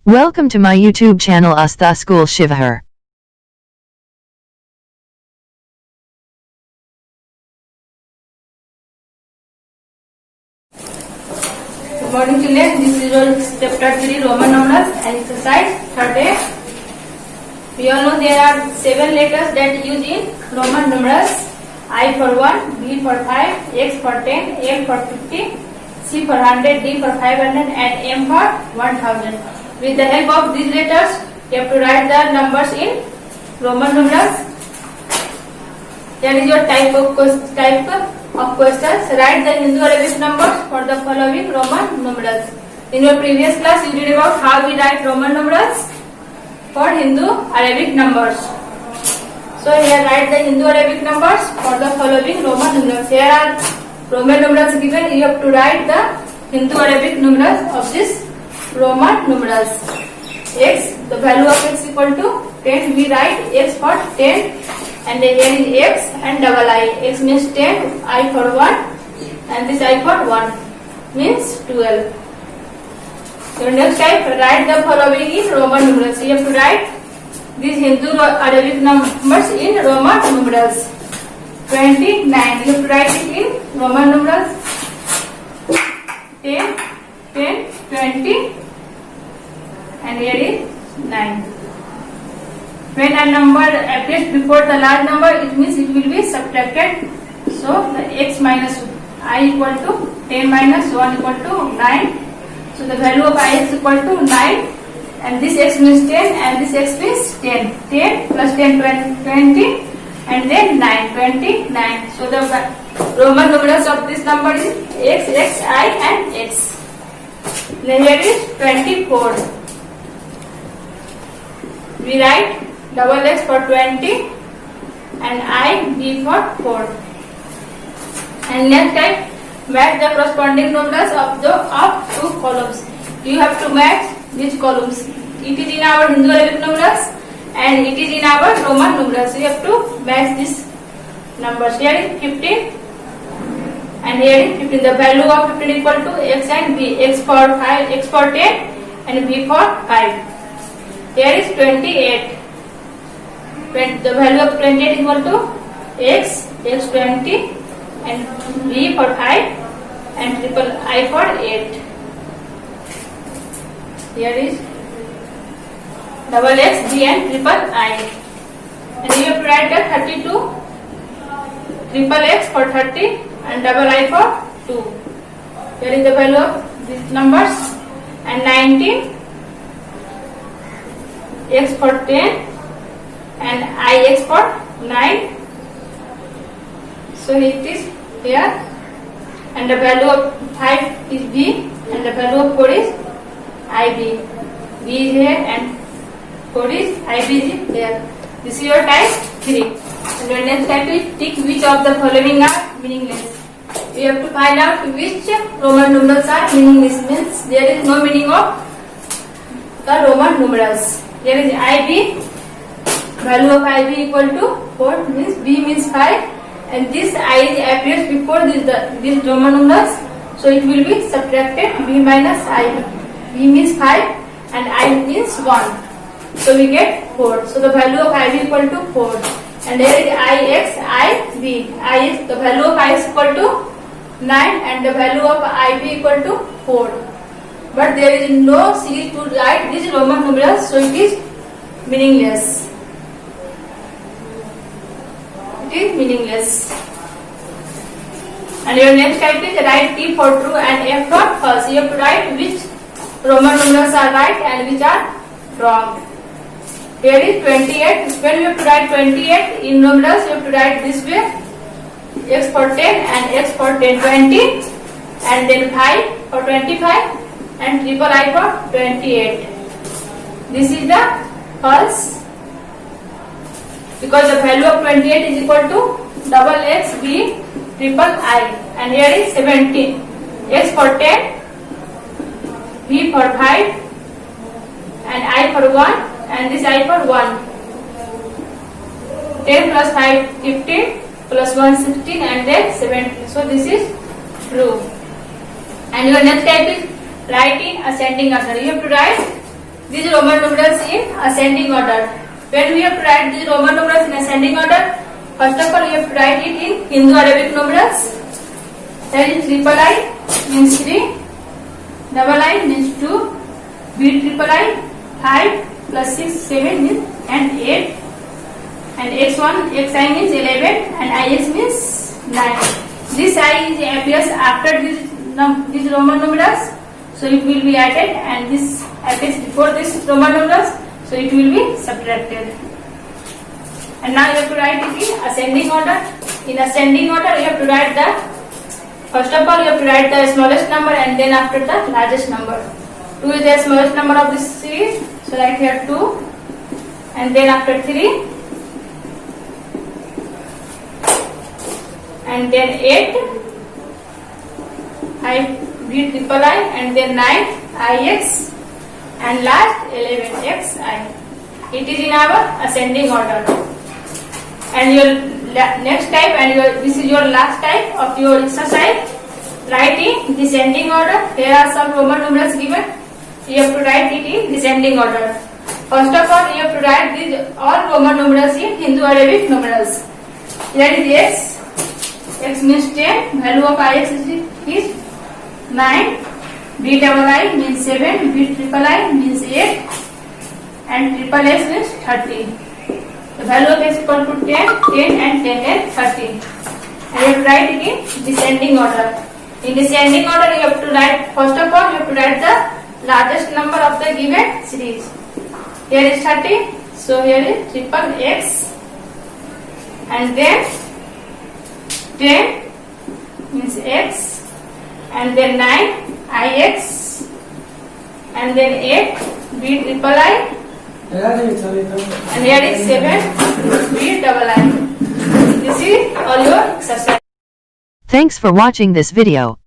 Welcome to my YouTube channel Astha School Shivahar. Good morning children, this is your chapter 3 Roman numerals and exercise 30. We all know there are 7 letters that use in Roman numerals. I for 1, B for 5, X for 10, M for 50, C for 100, D for 500 and M for 1000. With the help of these letters, you have to write the numbers in Roman numerals. Here is your type of questions. Write the Hindu Arabic numbers for the following Roman numerals. In your previous class, you read about how we write Roman numerals for Hindu Arabic numbers. So here write the Hindu Arabic numbers for the following Roman numerals. Here are Roman numerals given. You have to write the Hindu Arabic numerals of this Roman numerals. X, the value of X equal to 10. We write X for 10 and here is X and double I. X means 10, I for 1 and this I for 1 means 12. So next type, write the following in Roman numerals. You have to write these Hindu Arabic numbers in Roman numerals. 29, you have to write it in Roman numerals. 10, 20 and here is 9. When a number appears before the large number, it means it will be subtracted. So the X minus I equal to 10 minus 1 equal to 9. So the value of Ix equal to 9 and this X means 10 and this X means 10. 10 plus 10 20 and then 9 29. So the Roman numerals of this number is X, X, I and X. Then here is 24. We write double X for 20 and I, B for 4. And next type, match the corresponding numerals of two columns. You have to match these columns. It is in our Hindu Arabic numerals and it is in our Roman numerals. So you have to match these numbers. Here is 15 and here is 15. The value of 15 equal to X and B. X for 5, X for 10 and B for 5. Here is 28. The value of 28 equal to X, X 20 and B for 5 and triple I for 8. Here is double X, B and triple I. And you have to write the 32, triple X for 30 and double I for 2. Here is the value of these numbers and 19, X for 10 and Ix for 9. So it is here and the value of 5 is B and the value of 4 is IB. B is here and 4 is IB is here. This is your type 3. And your next type is tick which of the following are meaningless. You have to find out which Roman numerals are meaningless, means there is no meaning of the Roman numerals. There is IB, value of IB equal to 4 means B means 5 and this I appears before this Roman numerals, so it will be subtracted. B minus IB. B means 5 and I means 1. So we get 4. So the value of IB equal to 4 and there is Ix, IB. Ix, the value of Ix equal to 9 and the value of IB equal to 4. But there is no series to write these Roman numerals, so it is meaningless. It is meaningless. And your next type is write T for true and F for false. You have to write which Roman numerals are right and which are wrong. Here is 28. When you have to write 28 in numerals, you have to write this way: X for 10 and X for 10, 20 and then 5 for 25 and triple I for 28. This is the false because the value of 28 is equal to double X, B, triple I and here is 17. X for 10, B for 5 and I for 1 and this I for 1. 10 plus 5, 15 plus 1, 16 and then 17. So this is true. And your next type is write in ascending order. You have to write these Roman numerals in ascending order. When we have to write these Roman numerals in ascending order, first of all we have to write it in Hindu Arabic numerals. That is triple I means 3, double I means 2, B triple I 5 plus 6 7 means and 8, and x1 xi means 11 and ix means 9. This I appears after these Roman numerals, so it will be added, and this appears before this Roman numerals, so it will be subtracted. And now you have to write it in ascending order. In ascending order you have to write the, first of all you have to write the smallest number and then after the largest number. 2 is the smallest number of this series, so write here 2, and then after 3, and then 8, I B triple I, and then 9 ix, and last 11 xi. It is in our ascending order. And your next type, and this is your last type of your exercise. Write in descending order. There are some Roman numerals given. You have to write it in descending order. First of all, you have to write these all Roman numerals in Hindu Arabic numerals. Here is x means 10, value of ix is 9, b double I means 7, b triple I means 8, and triple s means 30. The value of x equal to 10, 10 and 10 and 30. And you have to write it in descending order. In descending order, you have to write, first of all, you have to write the largest number of the given series. Here is 30, so here is triple x, and then 10 means x, and then 9 ix, and then 8 b triple I, and here is 7 b double I. This is all your exercise. Thanks for watching this video.